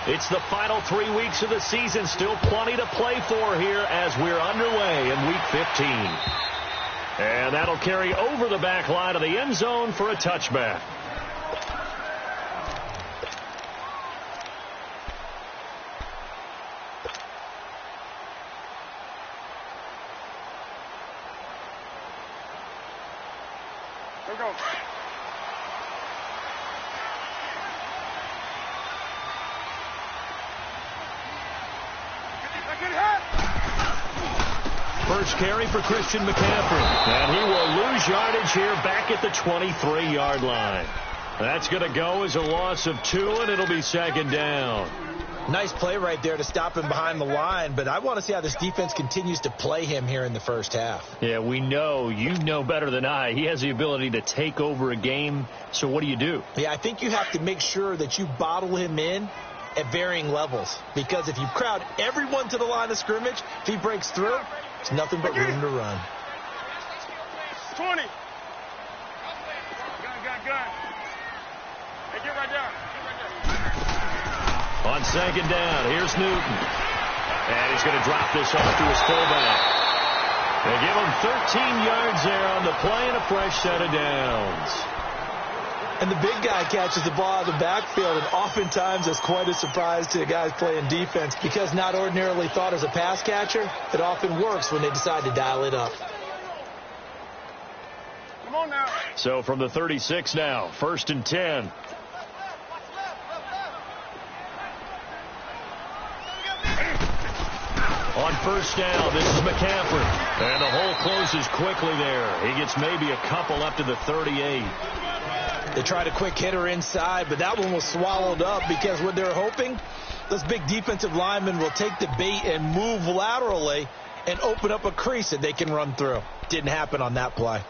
It's the final 3 weeks of the season. Still plenty to play for here as we're underway in Week 15. And that'll carry over the back line of the end zone for a touchback. Go. First carry for Christian McCaffrey. And he will lose yardage here back at the 23-yard line. That's going to go as a loss of 2, and it'll be second down. Nice play right there to stop him behind the line, but I want to see how this defense continues to play him here in the first half. Yeah, we know. You know better than I. He has the ability to take over a game, so what do? Yeah, I think you have to make sure that you bottle him in at varying levels, because if you crowd everyone to the line of scrimmage, if he breaks through, there's nothing but room to run. 20. Gun. Hey, get right down. On second down, here's Newton. And he's going to drop this off to his fullback. They give him 13 yards there on the play and a fresh set of downs. And the big guy catches the ball out of the backfield, and oftentimes it's quite a surprise to the guys playing defense, because not ordinarily thought as a pass catcher, it often works when they decide to dial it up. Come on now. So from the 36 now, 1st and 10. On first down, this is McCaffrey. And the hole closes quickly there. He gets maybe a couple up to the 38. They tried a quick hitter inside, but that one was swallowed up, because what they're hoping, those big defensive linemen will take the bait and move laterally and open up a crease that they can run through. Didn't happen on that play.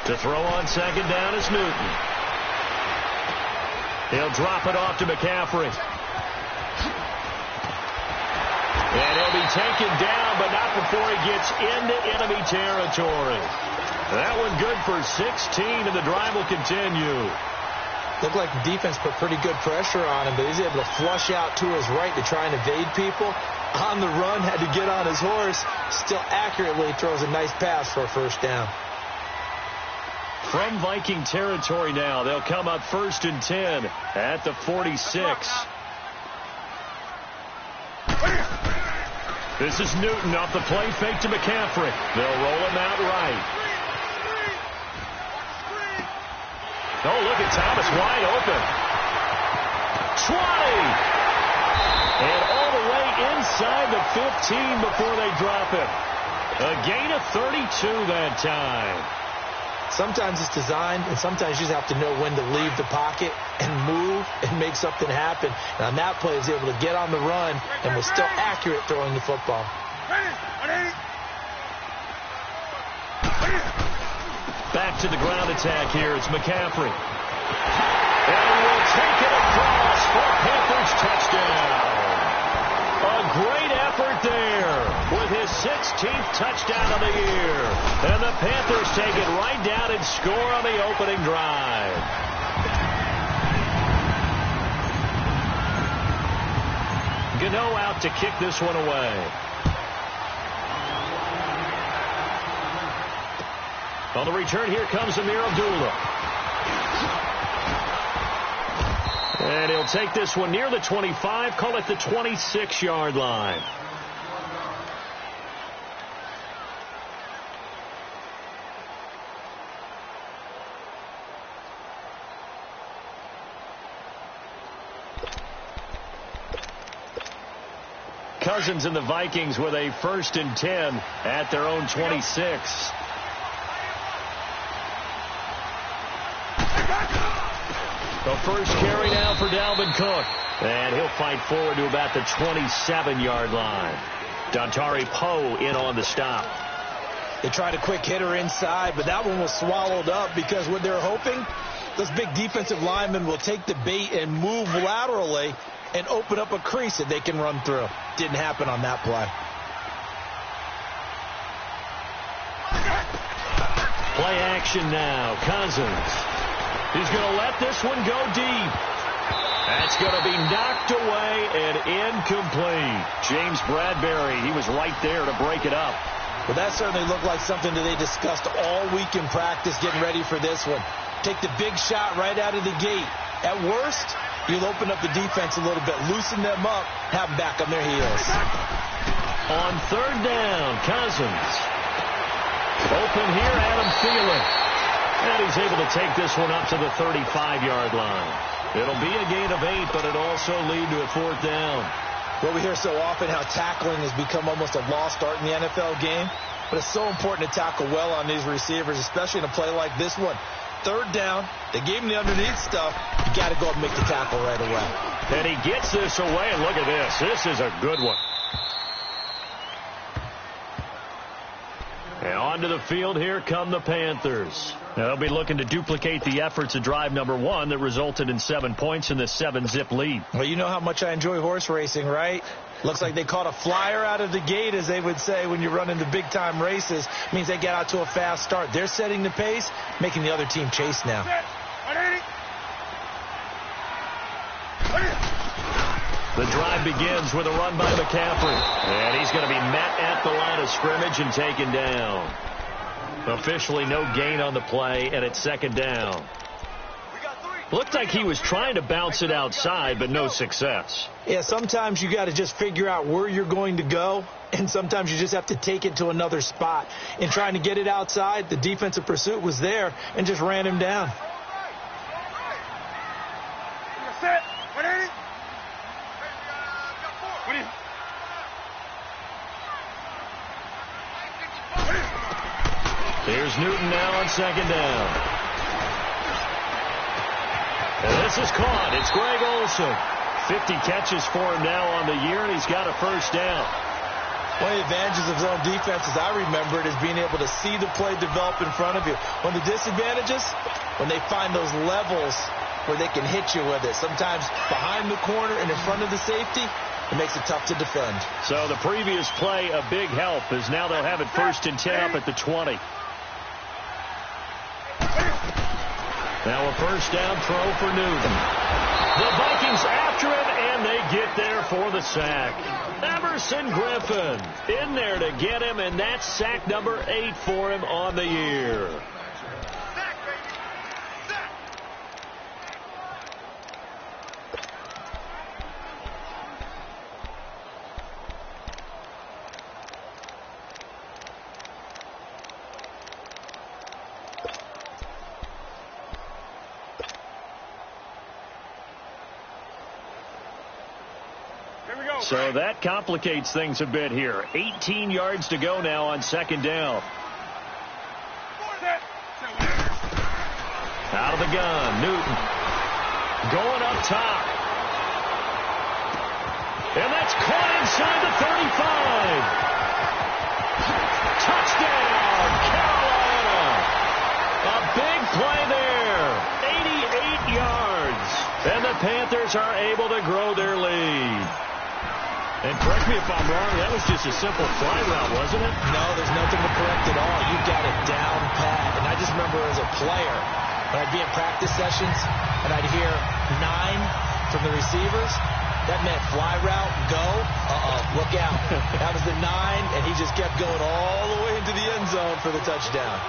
To throw on second down is Newton. He'll drop it off to McCaffrey. And he'll be taken down, but not before he gets into enemy territory. That one good for 16, and the drive will continue. Looked like the defense put pretty good pressure on him, but he's able to flush out to his right to try and evade people. On the run, had to get on his horse. Still accurately throws a nice pass for a first down. From Viking territory now, they'll come up 1st and 10 at the 46. This is Newton off the play fake to McCaffrey. They'll roll him out right. Oh, look at Thomas wide open. 20! And all the way inside the 15 before they drop it. A gain of 32 that time. Sometimes it's designed, and sometimes you just have to know when to leave the pocket and move and make something happen. And on that play, he was able to get on the run and was still accurate throwing the football. Back to the ground attack here. It's McCaffrey. And he will take it across for Panthers touchdown. A great effort there with his 16th touchdown of the year. And the Panthers take it right down and score on the opening drive. Gano out to kick this one away. On the return, here comes Amir Abdullah. And he'll take this one near the 25, call it the 26-yard line. Cousins and the Vikings with a 1st and 10 at their own 26. The first carry now for Dalvin Cook. And he'll fight forward to about the 27-yard line. Dontari Poe in on the stop. They tried a quick hitter inside, but that one was swallowed up, because what they're hoping, Those big defensive linemen will take the bait and move laterally and open up a crease that they can run through. Didn't happen on that play. Play action now. Cousins. He's going to let this one go deep. That's going to be knocked away and incomplete. James Bradbury, he was right there to break it up. Well, that certainly looked like something that they discussed all week in practice getting ready for this one. Take the big shot right out of the gate. At worst, you'll open up the defense a little bit, loosen them up, have them back on their heels. On third down, Cousins. Open here, Adam Thielen. And he's able to take this one up to the 35-yard line. It'll be a gain of 8, but it also lead to a fourth down. Well, we hear so often how tackling has become almost a lost art in the NFL game. But it's so important to tackle well on these receivers, especially in a play like this one. Third down, they gave him the underneath stuff. You got to go up and make the tackle right away. And he gets this away, and look at this. This is a good one. And onto the field, here come the Panthers. They'll be looking to duplicate the efforts of drive number 1 that resulted in 7 points in the 7-zip lead. Well, you know how much I enjoy horse racing, right? Looks like they caught a flyer out of the gate, as they would say when you're running the big-time races. Means they get out to a fast start. They're setting the pace, making the other team chase now. The drive begins with a run by McCaffrey. And he's going to be met at the line of scrimmage and taken down. Officially no gain on the play, and it's second down. Looked like he was trying to bounce it outside, but no success. Yeah, sometimes you got to just figure out where you're going to go, and sometimes you just have to take it to another spot. In trying to get it outside, the defensive pursuit was there and just ran him down. Here's Newton now on second down. And this is caught. It's Greg Olsen. 50 catches for him now on the year, and he's got a first down. One of the advantages of zone defense, as I remember it, is being able to see the play develop in front of you. One of the disadvantages, when they find those levels where they can hit you with it. Sometimes behind the corner and in front of the safety, it makes it tough to defend. So the previous play, a big help, as now they'll have it 1st and 10 up at the 20. Now a first down throw for Newton. The Vikings after him, and they get there for the sack. Emerson Griffin in there to get him, and that's sack number 8 for him on the year. So that complicates things a bit here. 18 yards to go now on second down. Out of the gun, Newton. Going up top. And that's caught inside the 35. Touchdown, Carolina. A big play there. 88 yards. And the Panthers are able to grow their lead. And correct me if I'm wrong, that was just a simple fly route, wasn't it? No, there's nothing to correct at all. You got it down pat. And I just remember as a player, when I'd be in practice sessions and I'd hear 9 from the receivers, that meant fly route, go, look out. That was the 9, and he just kept going all the way into the end zone for the touchdown.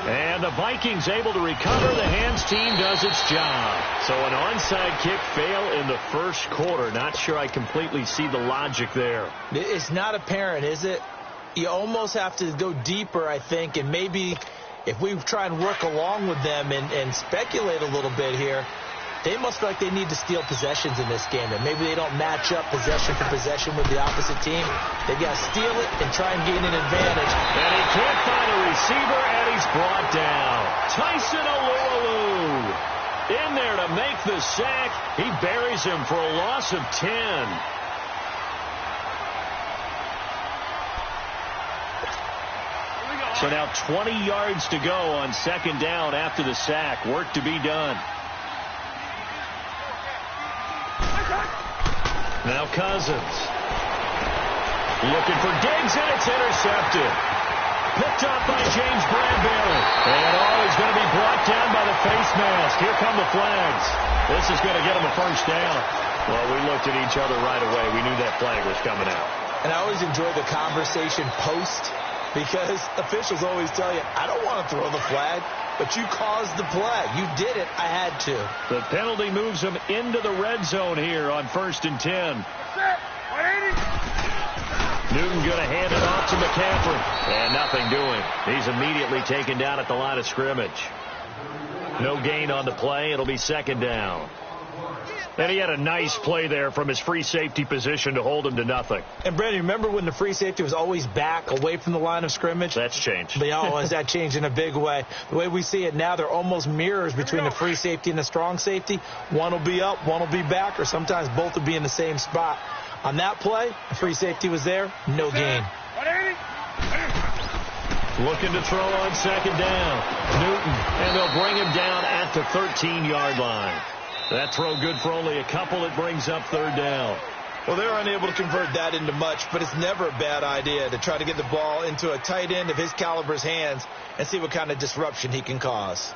And the Vikings able to recover. The hands team does its job. So an onside kick fail in the first quarter. Not sure I completely see the logic there. It's not apparent, is it? You almost have to go deeper, I think, and maybe if we try and work along with them and speculate a little bit here, they must feel like they need to steal possessions in this game, and maybe they don't match up possession for possession with the opposite team. They've got to steal it and try and gain an advantage. And he can't find a receiver, and he's brought down. Tyson Alualu in there to make the sack. He buries him for a loss of 10. Here we go. So now 20 yards to go on second down after the sack. Work to be done. Now Cousins. Looking for Diggs, and it's intercepted. Picked up by James Bradbury. And he's going to be brought down by the face mask. Here come the flags. This is going to get him a first down. Well, we looked at each other right away. We knew that flag was coming out. And I always enjoy the conversation post, because officials always tell you, I don't want to throw the flag, but you caused the play. You did it. I had to. The penalty moves him into the red zone here on 1st and 10. Newton going to hand it off to McCaffrey. And nothing doing. He's immediately taken down at the line of scrimmage. No gain on the play. It'll be second down. And he had a nice play there from his free safety position to hold him to nothing. And, Brandon, remember when the free safety was always back away from the line of scrimmage? That's changed. But, has that changed in a big way? The way we see it now, they're almost mirrors between the free safety and the strong safety. One will be up, one will be back, or sometimes both will be in the same spot. On that play, the free safety was there, no gain. Looking to throw on second down. Newton, and they'll bring him down at the 13-yard line. That throw good for only a couple. It brings up third down. Well, they're unable to convert that into much, but it's never a bad idea to try to get the ball into a tight end of his caliber's hands and see what kind of disruption he can cause.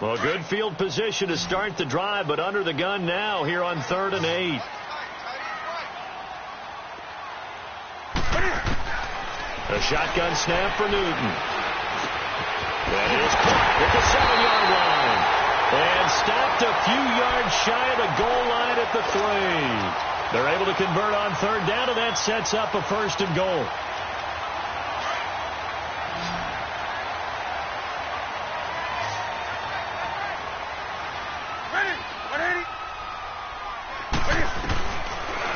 Well, good field position to start the drive, but under the gun now here on 3rd and 8. A shotgun snap for Newton. That is caught at the 7-yard line. And stopped a few yards shy of the goal line at the 3. They're able to convert on third down, and that sets up a 1st and goal.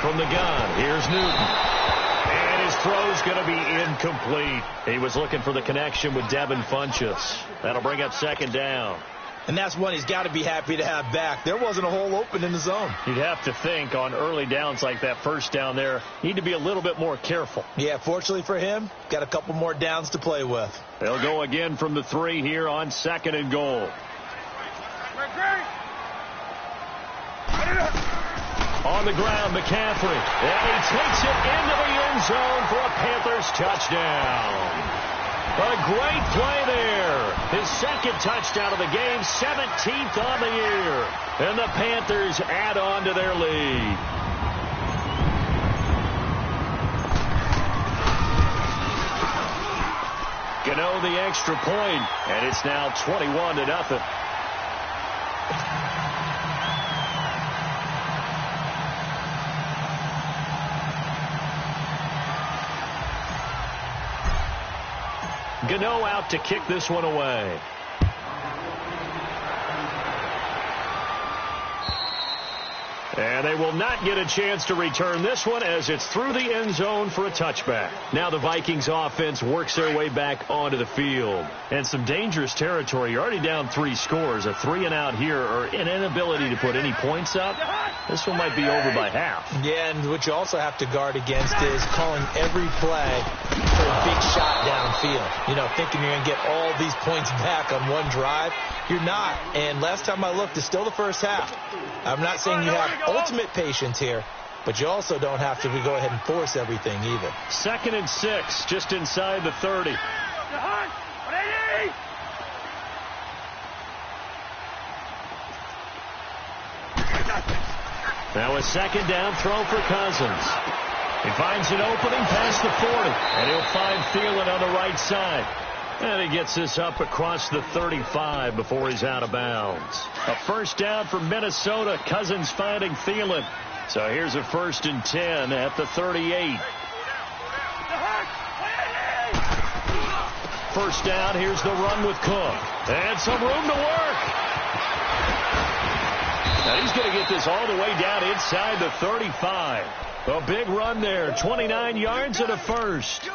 From the gun, here's Newton. And his throw's going to be incomplete. He was looking for the connection with Devin Funchess. That'll bring up second down. And that's one he's got to be happy to have back. There wasn't a hole open in the zone. You'd have to think on early downs like that first down there, need to be a little bit more careful. Yeah, fortunately for him, got a couple more downs to play with. They'll go again from the 3 here on 2nd and goal. On the ground, McCaffrey. And he takes it into the end zone for a Panthers touchdown. A great play there. His second touchdown of the game, 17th on the year. And the Panthers add on to their lead. Gano the extra point, and it's now 21-0. Gano out to kick this one away. And they will not get a chance to return this one as it's through the end zone for a touchback. Now the Vikings offense works their way back onto the field. And some dangerous territory. You're already down 3 scores. A 3-and-out here, or an inability to put any points up. This one might be over by half. Yeah, and what you also have to guard against is calling every play for a big shot downfield. You know, thinking you're going to get all these points back on one drive. You're not. And last time I looked, it's still the first half. I'm not saying you have ultimate patience here, but you also don't have to go ahead and force everything either. 2nd and 6, just inside the 30. Now a second down throw for Cousins. He finds an opening past the 40, and he'll find Thielen on the right side. And he gets this up across the 35 before he's out of bounds. A first down for Minnesota. Cousins finding Thielen. So here's a 1st and 10 at the 38. First down, here's the run with Cook. And some room to work. And he's going to get this all the way down inside the 35. A big run there, 29 yards and a first.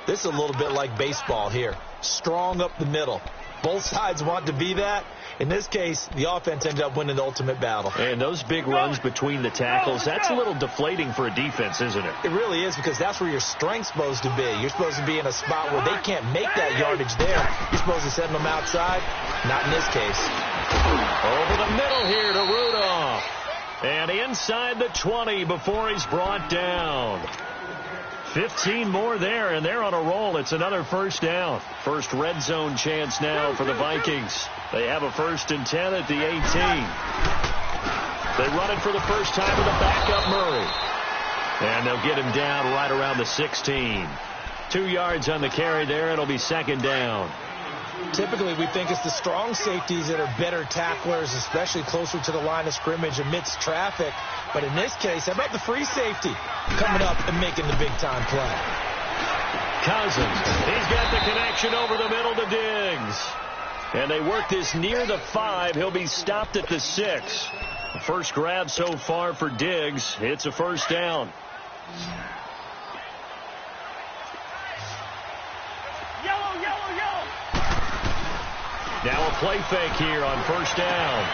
This is a little bit like baseball here. Strong up the middle. Both sides want to be that. In this case, the offense ended up winning the ultimate battle. And those big runs between the tackles, that's a little deflating for a defense, isn't it? It really is, because that's where your strength's supposed to be. You're supposed to be in a spot where they can't make that yardage there. You're supposed to send them outside. Not in this case. Over the middle here to Rudolph. And inside the 20 before he's brought down. 15 more there, and they're on a roll. It's another first down. First red zone chance now for the Vikings. They have a 1st and 10 at the 18. They run it for the first time with a backup Murray. And they'll get him down right around the 16. 2 yards on the carry there. It'll be 2nd down. Typically, we think it's the strong safeties that are better tacklers, especially closer to the line of scrimmage amidst traffic. But in this case, how about the free safety coming up and making the big-time play? Cousins, he's got the connection over the middle to Diggs. And they work this near the 5. He'll be stopped at the 6. The first grab so far for Diggs. It's a first down. Now a play fake here on first down.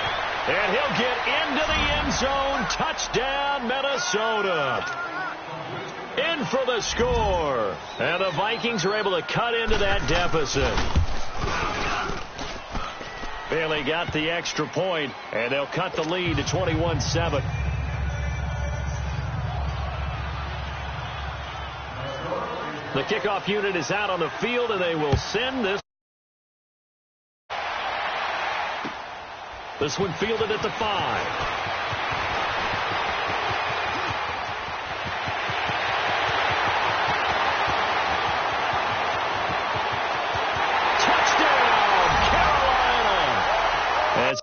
And he'll get into the end zone. Touchdown, Minnesota. In for the score. And the Vikings are able to cut into that deficit. Bailey got the extra point, and they'll cut the lead to 21-7. The kickoff unit is out on the field, and they will send this. This one fielded at the 5. Touchdown, Carolina! As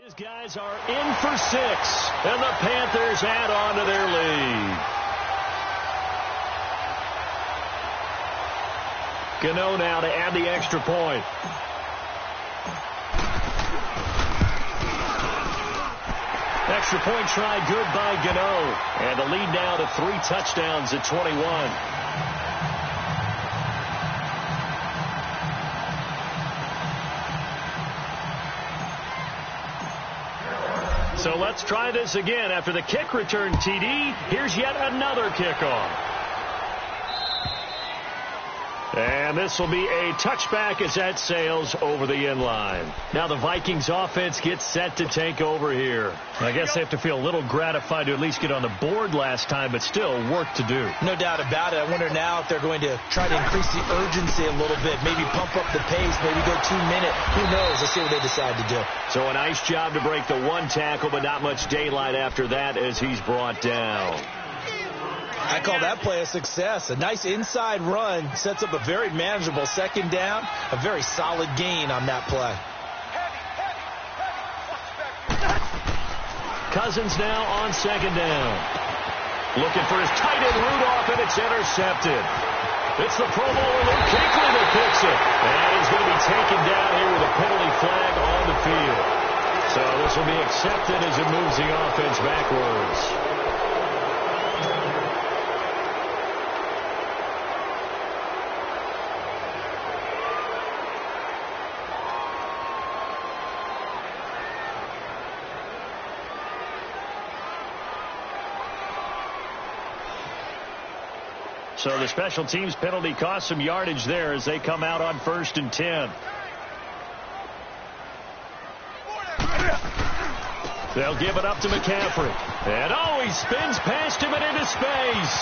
his guys are in for 6, and the Panthers add on to their lead. Gano now to add the extra point. Extra point try good by Gano. And the lead now to 3 touchdowns at 21. So let's try this again. After the kick return TD, here's yet another kickoff. And And this will be a touchback as that sails over the end line. Now the Vikings offense gets set to take over here. I guess they have to feel a little gratified to at least get on the board last time, but still work to do. No doubt about it. I wonder now if they're going to try to increase the urgency a little bit, maybe pump up the pace, maybe go 2 minute. Who knows? Let's see what they decide to do. So a nice job to break the one tackle, but not much daylight after that as he's brought down. I call that play a success. A nice inside run sets up a very manageable second down, a very solid gain on that play. Cousins now on second down. Looking for his tight end Rudolph, and it's intercepted. It's the Pro Bowler Luke Kuechly that picks it. And he's going to be taken down here with a penalty flag on the field. So this will be accepted as it moves the offense backwards. So the special teams penalty cost some yardage there as they come out on 1st and 10. They'll give it up to McCaffrey. And he spins past him and into space.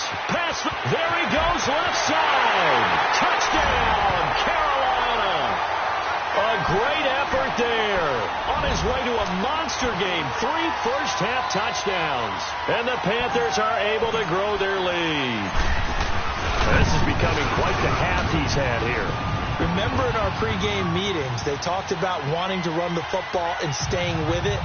There he goes, left side. Touchdown, Carolina. A great effort there. On his way to a monster game. 3 first-half touchdowns. And the Panthers are able to grow their lead. This is becoming quite the half he's had here. Remember in our pregame meetings, they talked about wanting to run the football and staying with it.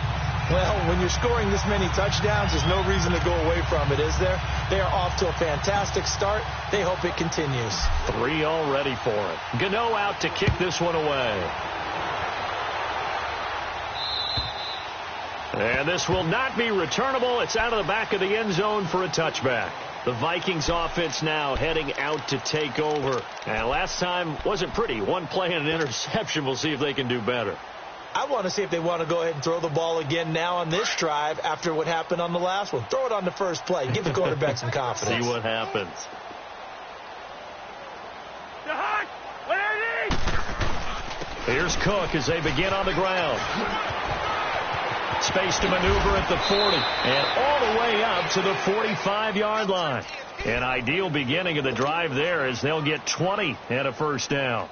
Well, when you're scoring this many touchdowns, there's no reason to go away from it, is there? They are off to a fantastic start. They hope it continues. 3 already for it. Gano out to kick this one away. And this will not be returnable. It's out of the back of the end zone for a touchback. The Vikings offense now heading out to take over. And last time wasn't pretty. 1 play and an interception. We'll see if they can do better. I want to see if they want to go ahead and throw the ball again now on this drive after what happened on the last one. Throw it on the first play. Give the quarterback some confidence. See what happens. Here's Cook as they begin on the ground. Space to maneuver at the 40 and all the way up to the 45-yard line. An ideal beginning of the drive there as they'll get 20 and a first down.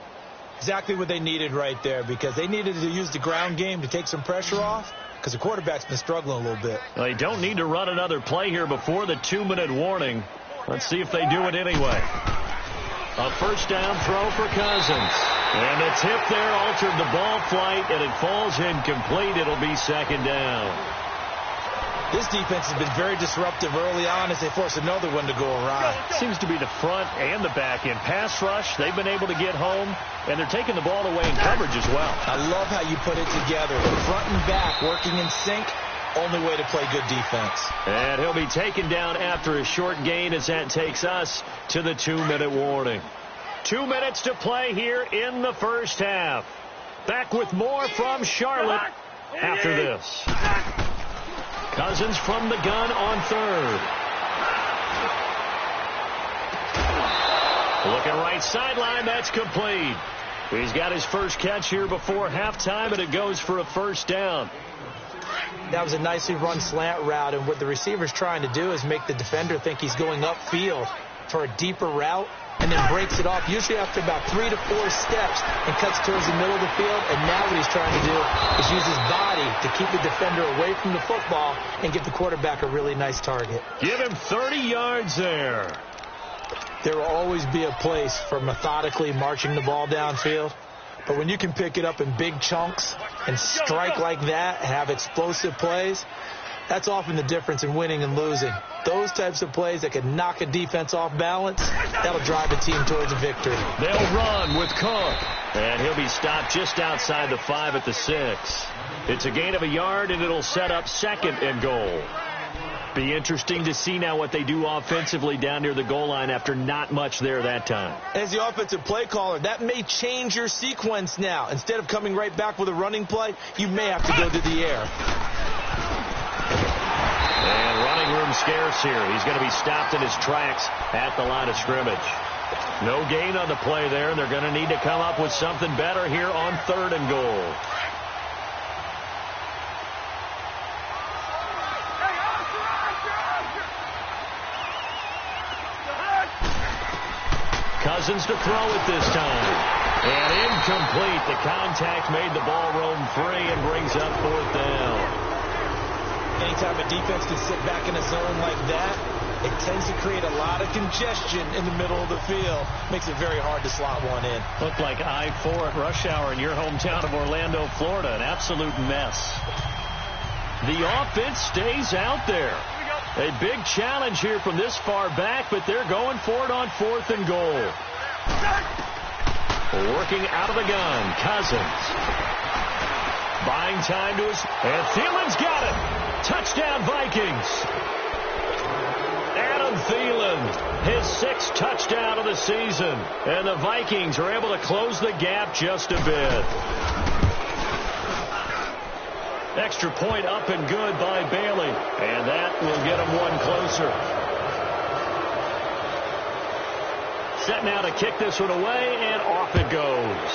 Exactly what they needed right there, because they needed to use the ground game to take some pressure off because the quarterback's been struggling a little bit. They don't need to run another play here before the 2-minute warning. Let's see if they do it anyway. A first down throw for Cousins. And the tip there altered the ball flight, and it falls incomplete. It'll be second down. This defense has been very disruptive early on as they force another one to go awry. Seems to be the front and the back end. Pass rush, they've been able to get home, and they're taking the ball away in coverage as well. I love how you put it together. Front and back working in sync. Only way to play good defense. And he'll be taken down after a short gain as that takes us to the 2-minute warning. 2 minutes to play here in the first half. Back with more from Charlotte after this. Cousins from the gun on third. Looking right sideline, that's complete. He's got his first catch here before halftime, and it goes for a first down. That was a nicely run slant route, and what the receiver's trying to do is make the defender think he's going upfield for a deeper route, and then breaks it off, usually after about 3 to 4 steps, and cuts towards the middle of the field. And now what he's trying to do is use his body to keep the defender away from the football and give the quarterback a really nice target. Give him 30 yards there. There will always be a place for methodically marching the ball downfield. But when you can pick it up in big chunks and strike like that and have explosive plays, that's often the difference in winning and losing. Those types of plays that can knock a defense off balance, that'll drive a team towards a victory. They'll run with Cook. And he'll be stopped just outside the 5 at the 6. It's a gain of a yard, and it'll set up 2nd and goal. Be interesting to see now what they do offensively down near the goal line after not much there that time. As the offensive play caller, that may change your sequence now. Instead of coming right back with a running play, you may have to go to the air. And running room scarce here. He's going to be stopped in his tracks at the line of scrimmage. No gain on the play there, and they're going to need to come up with something better here on 3rd and goal. Cousins to throw it this time. And incomplete. The contact made the ball roam free and brings up 4th down. Anytime a defense can sit back in a zone like that, it tends to create a lot of congestion in the middle of the field. Makes it very hard to slot one in. Looked like I-4 at rush hour in your hometown of Orlando, Florida. An absolute mess. The offense stays out there. A big challenge here from this far back, but they're going for it on 4th and goal. Working out of the gun, Cousins. Buying time to his... And Thielen's got it. Touchdown, Vikings. Adam Thielen, his 6th touchdown of the season. And the Vikings are able to close the gap just a bit. Extra point up and good by Bailey. And that will get him one closer. Set now to kick this one away, and off it goes.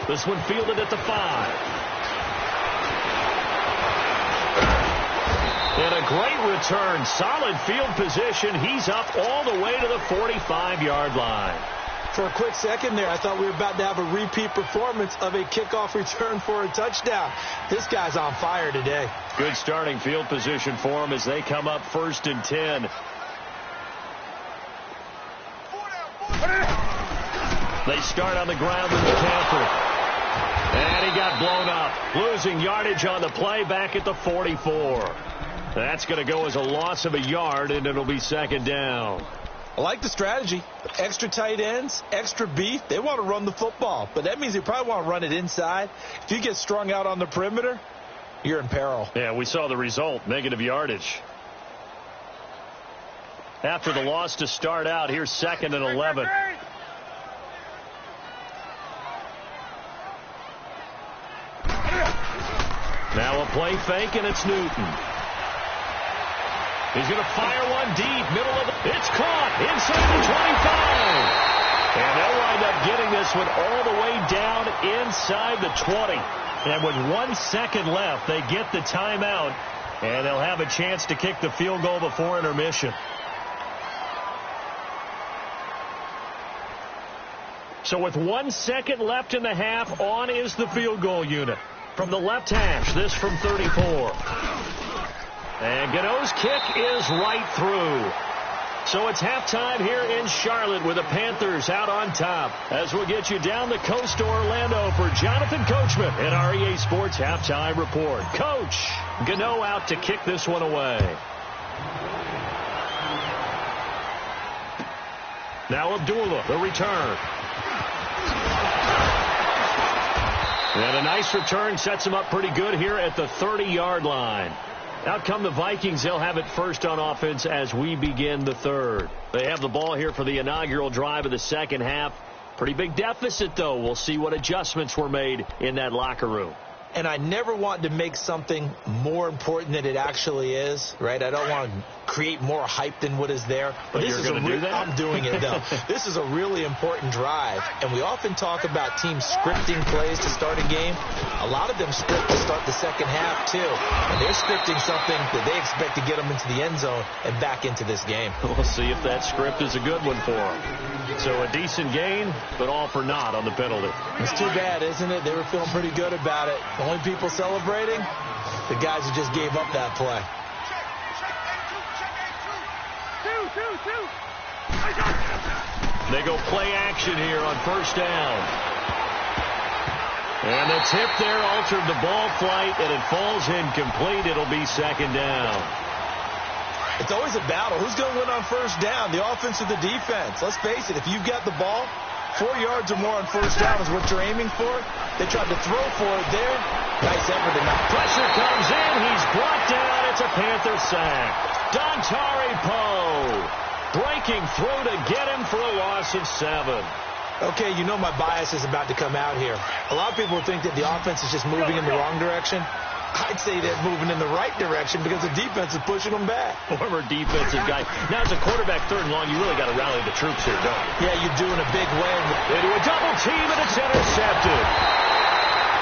This one fielded at the 5. And a great return. Solid field position. He's up all the way to the 45-yard line. For a quick second there, I thought we were about to have a repeat performance of a kickoff return for a touchdown. This guy's on fire today. Good starting field position for him as they come up 1st and 10. They start on the ground with McCaffrey. And he got blown up. Losing yardage on the play back at the 44. That's going to go as a loss of a yard, and it'll be 2nd down. I like the strategy. Extra tight ends, extra beef. They want to run the football, but that means they probably want to run it inside. If you get strung out on the perimeter, you're in peril. Yeah, we saw the result, negative yardage. After the loss to start out, here's 2nd and 11. Now a play fake, and it's Newton. He's going to fire one deep, middle of the... It's caught inside the 25. And they'll wind up getting this one all the way down inside the 20. And with 1 second left, they get the timeout, and they'll have a chance to kick the field goal before intermission. So with 1 second left in the half, on is the field goal unit. From the left hash, this from 34. And Gano's kick is right through. So it's halftime here in Charlotte with the Panthers out on top. As we'll get you down the coast to Orlando for Jonathan Coachman in our EA Sports Halftime Report. Coach, Gano out to kick this one away. Now Abdullah, the return. And a nice return sets him up pretty good here at the 30-yard line. Out come the Vikings. They'll have it first on offense as we begin the 3rd. They have the ball here for the inaugural drive of the 2nd half. Pretty big deficit, though. We'll see what adjustments were made in that locker room. And I never want to make something more important than it actually is, right? I don't want to create more hype than what is there. But this you're going to do that? I'm doing it, though. This is a really important drive, and we often talk about teams scripting plays to start a game. A lot of them script to start the 2nd half, too. And they're scripting something that they expect to get them into the end zone and back into this game. We'll see if that script is a good one for them. So a decent gain, but all for naught on the penalty. It's too bad, isn't it? They were feeling pretty good about it. The only people celebrating, the guys who just gave up that play. They go play action here on 1st down. And the tip there altered the ball flight, and it falls incomplete. It'll be 2nd down. It's always a battle. Who's going to win on 1st down, the offense or the defense? Let's face it, if you've got the ball, 4 yards or more on 1st down is what you're aiming for. They tried to throw for it there. Nice effort tonight. Pressure comes in. He's brought down. It's a Panther sack. Dontari Poe breaking through to get him for a loss of 7. Okay, you know my bias is about to come out here. A lot of people think that the offense is just moving in the wrong direction. I'd say they're moving in the right direction because the defense is pushing them back. Former defensive guy. Now, as a quarterback, third and long, you really got to rally the troops here, don't you? Yeah, you do in a big way. They do a double team, and it's intercepted.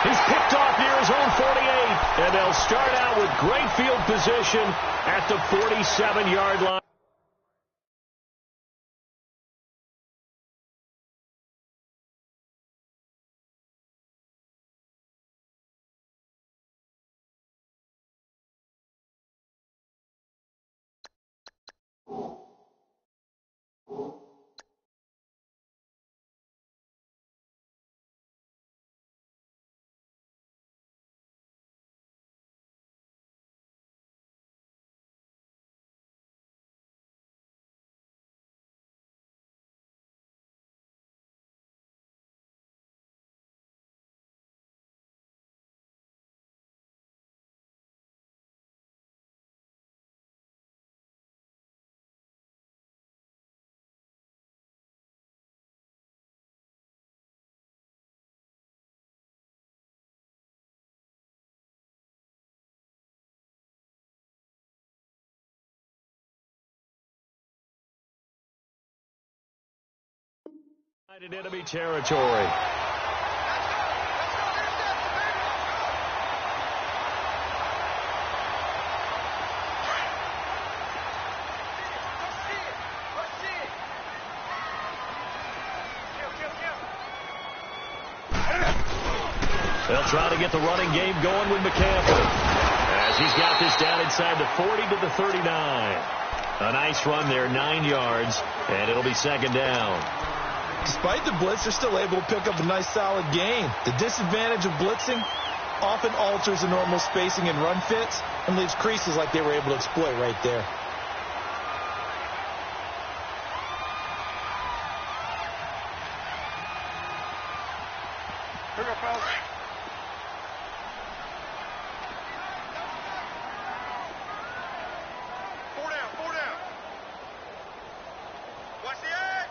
He's picked off near his own 48, and they'll start out with great field position at the 47-yard line. In enemy territory. They'll try to get the running game going with McCaffrey, as he's got this down inside the 40 to the 39. A nice run there, 9 yards, and it'll be second down. Despite the blitz, they're still able to pick up a nice, solid gain. The disadvantage of blitzing often alters the normal spacing and run fits and leaves creases like they were able to exploit right there. Here we go, fellas. Four down. Watch the edge.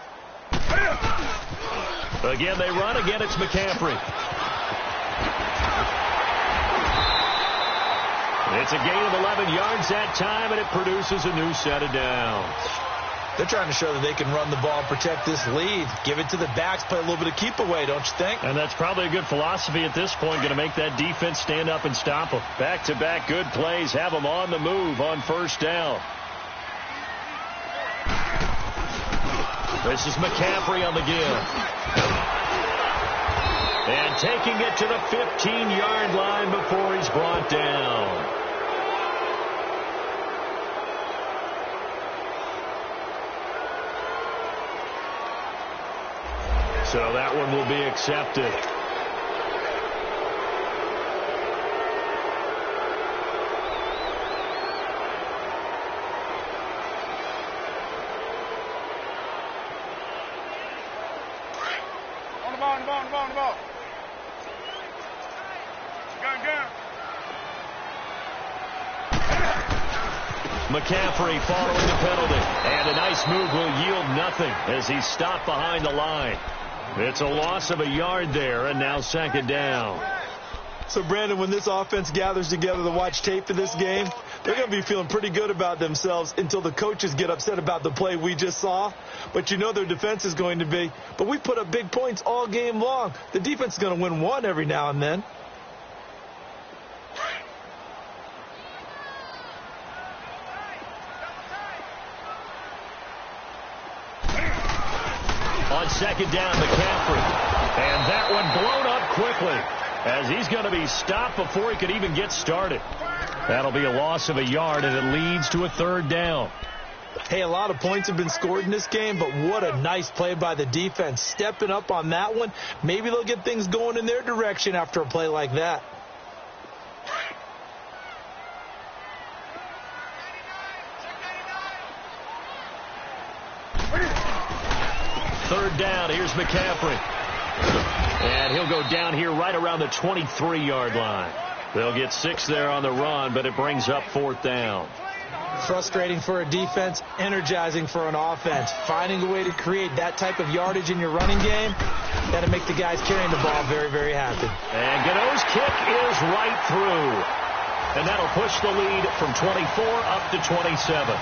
Again, they run. Again, it's McCaffrey. It's a gain of 11 yards that time, and it produces a new set of downs. They're trying to show that they can run the ball and protect this lead. Give it to the backs, play a little bit of keep away, don't you think? And that's probably a good philosophy at this point, going to make that defense stand up and stop them. Back-to-back good plays, have them on the move on first down. This is McCaffrey on the give. And taking it to the 15-yard line before he's brought down. So that one will be accepted. On the ball. Gun. McCaffrey following the penalty. And a nice move will yield nothing as he's stopped behind the line. It's a loss of a yard there, and now second down. So, Brandon, when this offense gathers together to watch tape for this game, they're going to be feeling pretty good about themselves until the coaches get upset about the play we just saw. But you know their defense is going to be. But we put up big points all game long. The defense is going to win one every now and then. On second down, McCaffrey. And that one blown up quickly as he's going to be stopped before he could even get started. That'll be a loss of a yard, and it leads to a third down. Hey, a lot of points have been scored in this game, but what a nice play by the defense. Stepping up on that one. Maybe they'll get things going in their direction after a play like that. Third down, here's McCaffrey. And he'll go down here right around the 23-yard line. They'll get 6 there on the run, but it brings up fourth down. Frustrating for a defense, energizing for an offense. Finding a way to create that type of yardage in your running game, that'll make the guys carrying the ball very, very happy. And Gano's kick is right through. And that'll push the lead from 24 up to 27.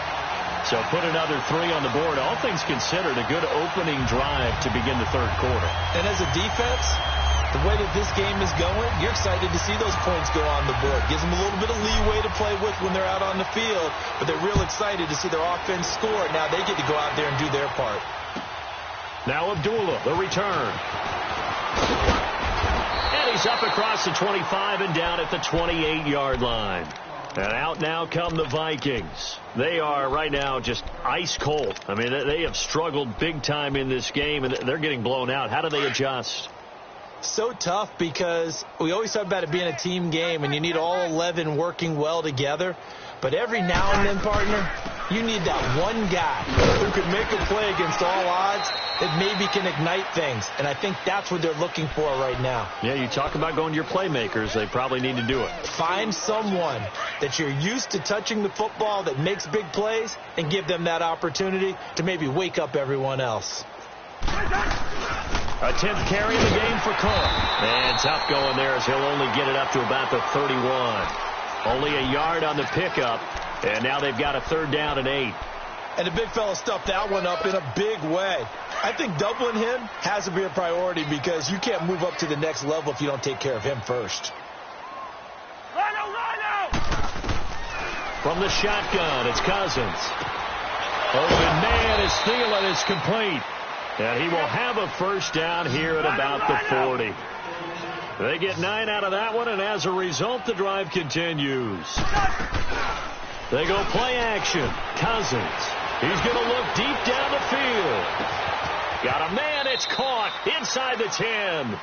So put another 3 on the board. All things considered, a good opening drive to begin the third quarter. And as a defense, the way that this game is going, you're excited to see those points go on the board. Gives them a little bit of leeway to play with when they're out on the field, but they're real excited to see their offense score. Now they get to go out there and do their part. Now Abdullah, the return. And he's up across the 25 and down at the 28-yard line. And out now come the Vikings. They are right now just ice cold. I mean, they have struggled big time in this game, and they're getting blown out. How do they adjust? So tough because we always talk about it being a team game, and you need all 11 working well together. But every now and then, partner, you need that one guy who can make a play against all odds that maybe can ignite things. And I think that's what they're looking for right now. Yeah, you talk about going to your playmakers. They probably need to do it. Find someone that you're used to touching the football that makes big plays and give them that opportunity to maybe wake up everyone else. A 10th carry in the game for Cook. And tough going there as he'll only get it up to about the 31. Only a yard on the pickup, and now they've got a 3rd down and 8. And the big fella stuffed that one up in a big way. I think doubling him has to be a priority because you can't move up to the next level if you don't take care of him first. From the shotgun, it's Cousins. Open man is Thielen. It's complete. And he will have a 1st down here at about the 40. They get 9 out of that one, and as a result, the drive continues. They go play action. Cousins. He's going to look deep down the field. Got a man. It's caught inside the 10.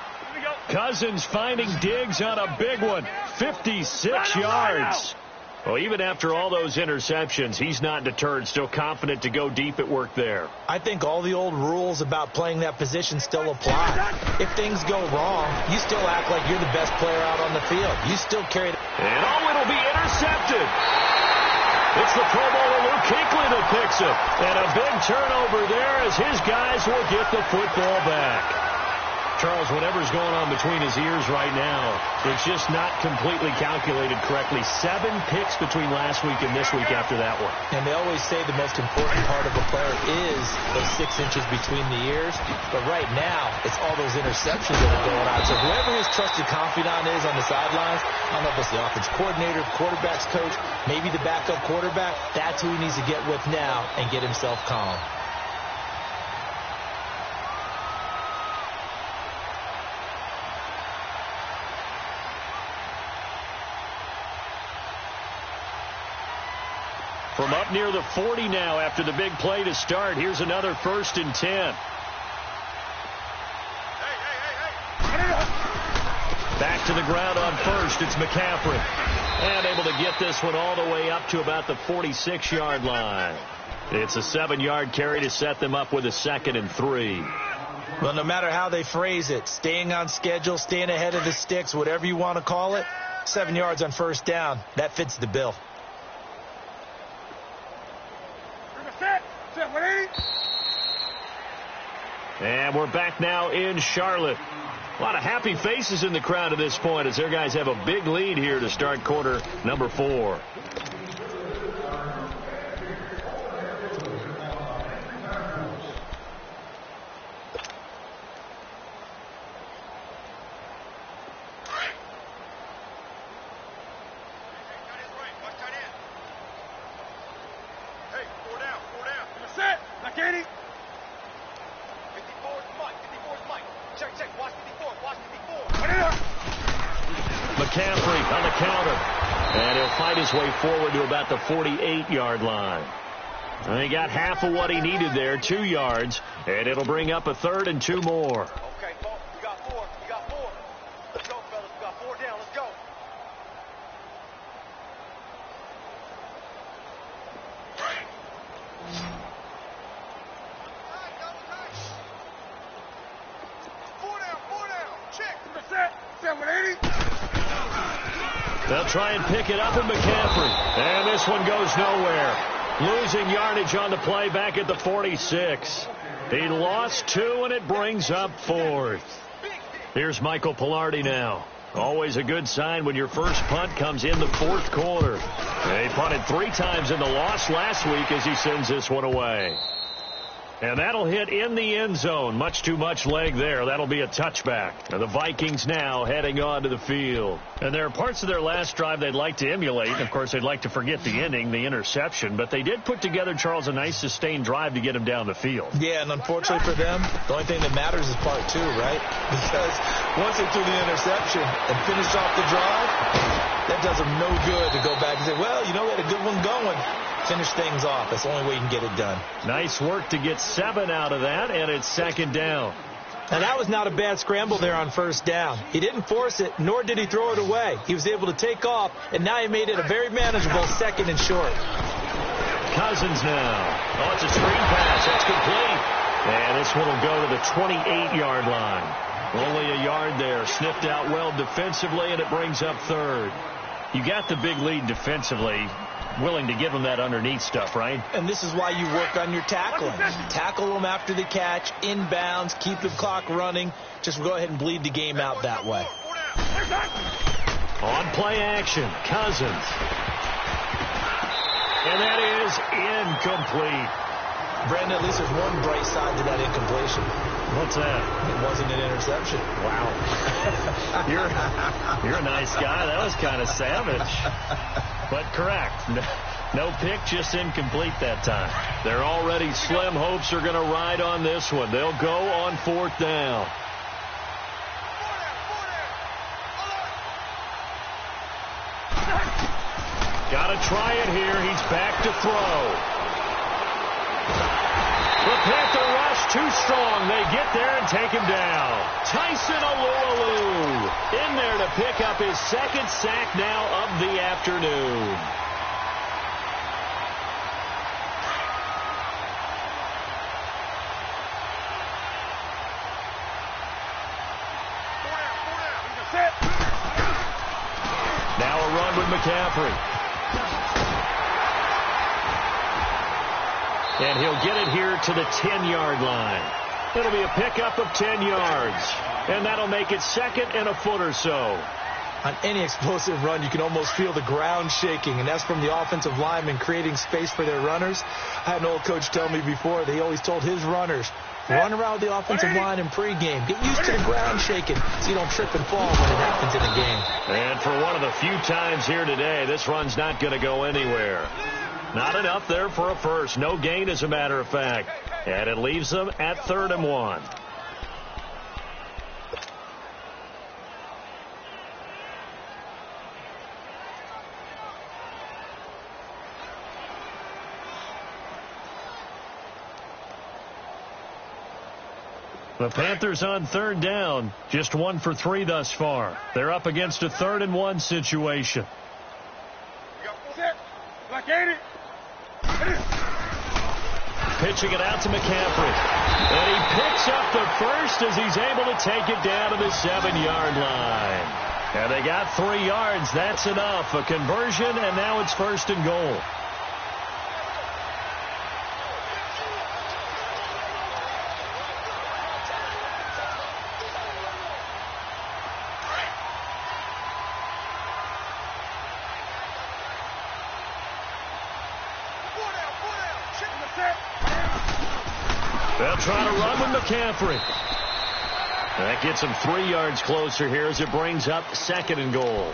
Cousins finding Diggs on a big one. 56 yards. Well, even after all those interceptions, he's not deterred, still confident to go deep at work there. I think all the old rules about playing that position still apply. If things go wrong, you still act like you're the best player out on the field. You still carry it. And it'll be intercepted. It's the Pro Bowler Luke Kuechly that picks it. And a big turnover there as his guys will get the football back. Charles, whatever's going on between his ears right now, it's just not completely calculated correctly. 7 picks between last week and this week after that one. And they always say the most important part of a player is those 6 inches between the ears. But right now, it's all those interceptions that are going on. So whoever his trusted confidant is on the sidelines, I don't know if it's the offense coordinator, quarterback's coach, maybe the backup quarterback, that's who he needs to get with now and get himself calm. From up near the 40 now after the big play to start. Here's another 1st and 10. Back to the ground on 1st. It's McCaffrey. And able to get this one all the way up to about the 46-yard line. It's a 7-yard carry to set them up with a 2nd and 3. Well, no matter how they phrase it, staying on schedule, staying ahead of the sticks, whatever you want to call it, 7 yards on 1st down, that fits the bill. And we're back now in Charlotte. A lot of happy faces in the crowd at this point as their guys have a big lead here to start quarter number 4. McCaffrey on the counter. And he'll fight his way forward to about the 48-yard line. And he got half of what he needed there, 2 yards. And it'll bring up a 3rd and 2 more. Okay, folks, we got 4. We got 4. Let's go, fellas. We got 4 down. Let's go. They'll try and pick it up with McCaffrey. And this one goes nowhere. Losing yardage on the play back at the 46. He lost 2, and it brings up 4th. Here's Michael Pilardi now. Always a good sign when your first punt comes in the fourth quarter. They punted 3 times in the loss last week as he sends this one away. And that'll hit in the end zone. Much too much leg there. That'll be a touchback. And the Vikings now heading onto the field. And there are parts of their last drive they'd like to emulate. And, of course, they'd like to forget the ending, the interception. But they did put together, Charles, a nice sustained drive to get him down the field. Yeah, and unfortunately for them, the only thing that matters is part 2, right? Because once they threw the interception and finished off the drive, that does them no good to go back and say, well, you know, we had a good one going. Finish things off. That's the only way you can get it done. Nice work to get 7 out of that, and it's second down. And that was not a bad scramble there on first down. He didn't force it, nor did he throw it away. He was able to take off, and now he made it a very manageable second and short. Cousins now. Oh, it's a screen pass. That's complete. And this one will go to the 28-yard line. Only a yard there. Sniffed out well defensively, and it brings up third. You got the big lead defensively. Willing to give them that underneath stuff, right? And this is why you work on your tackling. Tackle them after the catch, inbounds, keep the clock running. Just go ahead and bleed the game out that way. On play action, Cousins. And that is incomplete. Brandon, at least there's one bright side to that incompletion. What's that? It wasn't an interception. Wow. You're a nice guy. That was kind of savage. But correct. No pick, just incomplete that time. They're already slim hopes are going to ride on this one. They'll go on fourth down. Got to try it here. He's back to throw. The Panther rush too strong. They get there and take him down. Tyson Alualu in there to pick up his second sack now of the afternoon. Now a run with McCaffrey. And he'll get it here to the 10-yard line. It'll be a pickup of 10 yards. And that'll make it second and a foot or so. On any explosive run, you can almost feel the ground shaking, and that's from the offensive linemen creating space for their runners. I had an old coach tell me before, they always told his runners, run around the offensive line in pregame. Get used to the ground shaking so you don't trip and fall when it happens in a game. And for one of the few times here today, this run's not going to go anywhere. Not enough there for a first. No gain, as a matter of fact. And it leaves them at 3rd and 1. The Panthers on 3rd down. Just 1 for 3 thus far. They're up against a 3rd and 1 situation. Pitching it out to McCaffrey. And he picks up the first as he's able to take it down to the 7-yard line. And they got 3 yards. That's enough. A conversion, and now it's 1st and goal. They'll try to run with McCaffrey. That gets him 3 yards closer here as it brings up 2nd and goal.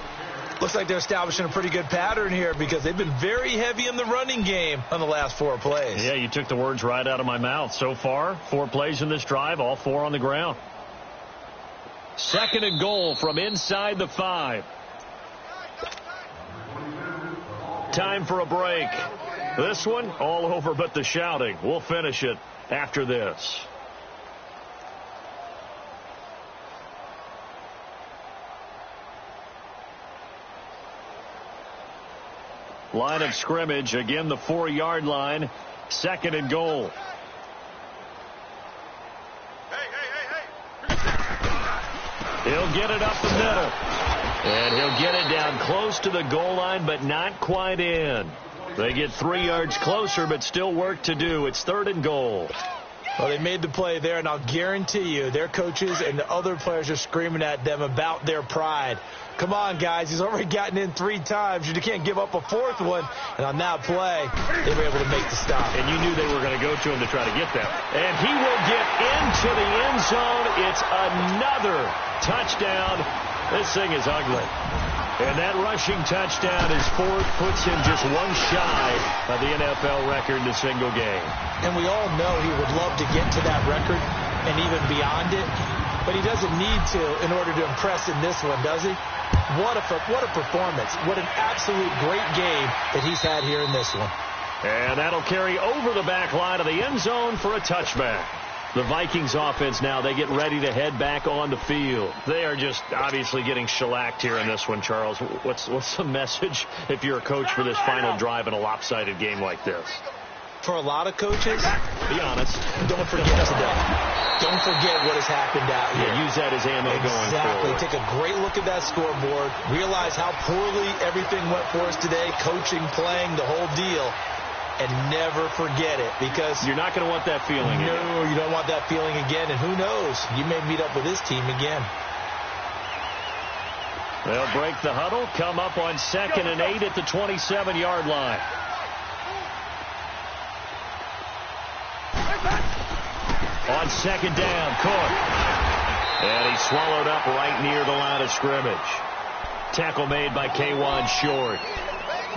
Looks like they're establishing a pretty good pattern here because they've been very heavy in the running game on the last 4 plays. Yeah, you took the words right out of my mouth. So far, 4 plays in this drive, all 4 on the ground. 2nd and goal from inside the 5. Time for a break. This one, all over but the shouting. We'll finish it after this. Line of scrimmage, again the 4-yard line, 2nd and goal. He'll get it up the middle. And he'll get it down close to the goal line, but not quite in. They get 3 yards closer, but still work to do. It's 3rd and goal. Well, they made the play there, and I'll guarantee you their coaches and the other players are screaming at them about their pride. Come on, guys. He's already gotten in 3 times. You can't give up a 4th one. And on that play, they were able to make the stop. And you knew they were going to go to him to try to get them. And he will get into the end zone. It's another touchdown. This thing is ugly. And that rushing touchdown is 4th, puts him just 1 shy of the NFL record in a single game. And we all know he would love to get to that record and even beyond it. But he doesn't need to in order to impress in this one, does he? What a performance. What an absolute great game that he's had here in this one. And that'll carry over the back line of the end zone for a touchback. The Vikings offense now, they get ready to head back on the field. They are just obviously getting shellacked here in this one, Charles. What's the message if you're a coach for this final drive in a lopsided game like this? For a lot of coaches, be honest, don't forget today. Don't forget what has happened out here. Yeah, use that as ammo going forward. Exactly. Take a great look at that scoreboard. Realize how poorly everything went for us today. Coaching, playing, the whole deal. And never forget it, because you're not going to want that feeling again. No, you don't want that feeling again. And who knows? You may meet up with this team again. They'll break the huddle, come up on 2nd and 8 at the 27-yard line. On 2nd down, Cook. And he swallowed up right near the line of scrimmage. Tackle made by K'Wan Short.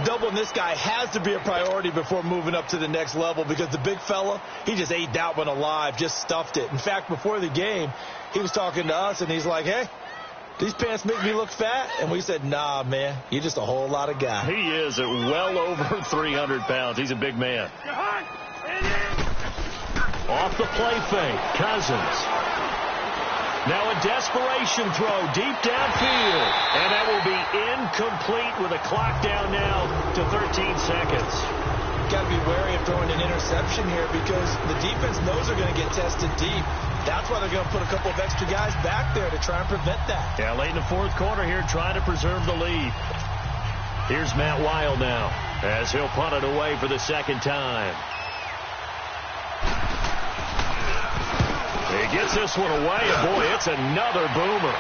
Doubling this guy has to be a priority before moving up to the next level, because the big fella, he just ate that one alive, just stuffed it. In fact, before the game, he was talking to us, and he's like, hey, these pants make me look fat? And we said, nah, man, you're just a whole lot of guy. He is at well over 300 pounds. He's a big man. Off the play fake, Cousins. Now a desperation throw deep downfield. And that will be incomplete with a clock down now to 13 seconds. Got to be wary of throwing an interception here, because the defense knows they're going to get tested deep. That's why they're going to put a couple of extra guys back there to try and prevent that. Yeah, late in the 4th quarter here, trying to preserve the lead. Here's Matt Wild now as he'll punt it away for the 2nd time. He gets this one away, and boy, it's another boomer.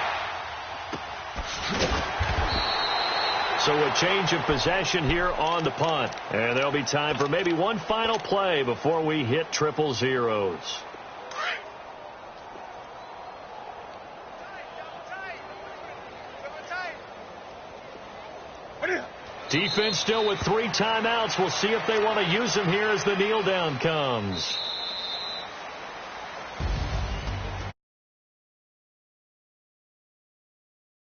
So a change of possession here on the punt. And there'll be time for maybe one final play before we hit 000. Defense still with 3 timeouts. We'll see if they want to use them here as the kneel down comes.